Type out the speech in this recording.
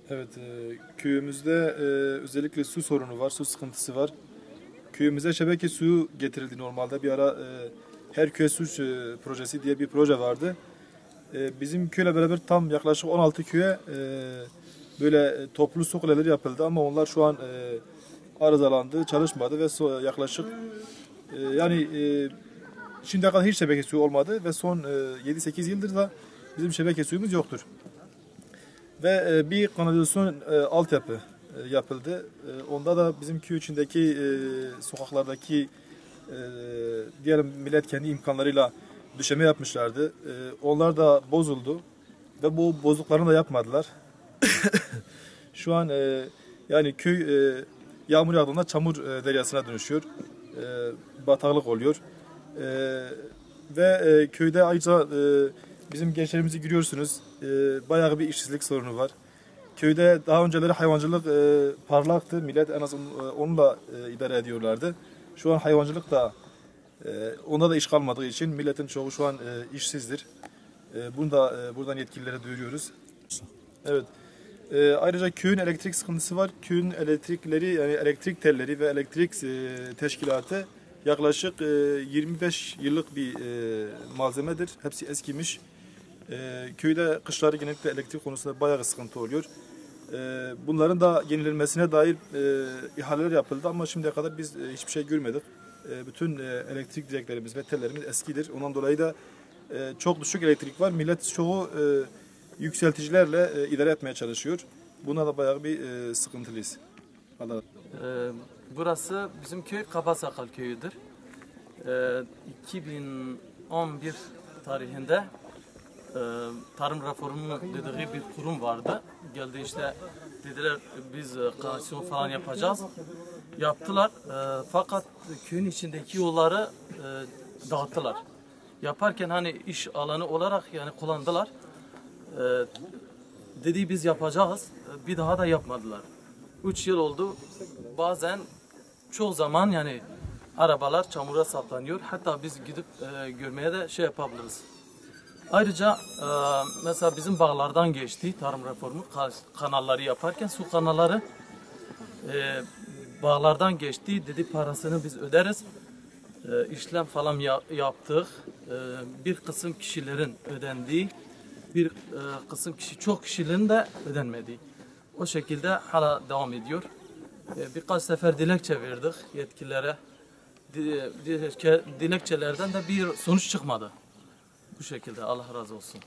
Evet, köyümüzde özellikle su sorunu var, su sıkıntısı var. Köyümüze şebeke suyu getirildi normalde. Bir ara her köye su projesi diye bir proje vardı. Bizim köyle beraber tam yaklaşık 16 köye böyle toplu su kuleleri yapıldı ama onlar şu an arızalandı, çalışmadı ve yaklaşık şimdiye kadar hiç şebeke suyu olmadı ve son 7-8 yıldır da bizim şebeke suyumuz yoktur. Ve bir kanalizasyon altyapı yapıldı. Onda da bizim köy içindeki sokaklardaki e, diyelim millet kendi imkanlarıyla döşeme yapmışlardı. Onlar da bozuldu ve bu bozuklarını da yapmadılar. Şu an yani köy yağmur yağdığında çamur deryasına dönüşüyor. Bataklık oluyor. E, ve köyde ayrıca bizim gençlerimizi görüyorsunuz. Bayağı bir işsizlik sorunu var. Köyde daha önceleri hayvancılık parlaktı. Millet en az onunla idare ediyorlardı. Şu an hayvancılık da onda da iş kalmadığı için milletin çoğu şu an işsizdir. Bunu da buradan yetkililere duyuruyoruz. Evet. Ayrıca köyün elektrik sıkıntısı var. Köyün elektrikleri yani elektrik telleri ve elektrik teşkilatı yaklaşık 25 yıllık bir malzemedir. Hepsi eskimiş. Köyde kışları genellikle elektrik konusunda bayağı sıkıntı oluyor. Bunların da yenilenmesine dair ihaleler yapıldı ama şimdiye kadar biz hiçbir şey görmedik. Bütün elektrik direklerimiz ve tellerimiz eskidir. Ondan dolayı da çok düşük elektrik var. Millet çoğu yükselticilerle idare etmeye çalışıyor. Buna da bayağı bir sıkıntılıyız. Allah. Burası bizim köy Kabasakal köyüdür. 2011 tarihinde tarım reformu dediği bir kurum vardı. Geldi işte dediler biz kanalisasyon falan yapacağız. Yaptılar fakat köyün içindeki yolları dağıttılar. Yaparken hani iş alanı olarak yani kullandılar. Dedi biz yapacağız. Bir daha da yapmadılar. 3 yıl oldu. Bazen çoğu zaman yani arabalar çamura saplanıyor. Hatta biz gidip görmeye de şey yapabiliriz. Ayrıca mesela bizim bağlardan geçti tarım reformu kanalları yaparken su kanalları bağlardan geçti. Dedi parasını biz öderiz. İşlem falan yaptık. Bir kısım kişilerin ödendiği, bir kısım çok kişilerin de ödenmediği. O şekilde hala devam ediyor. Birkaç sefer dilekçe verdik yetkililere. Dilekçelerden de bir sonuç çıkmadı. Bu şekilde Allah razı olsun.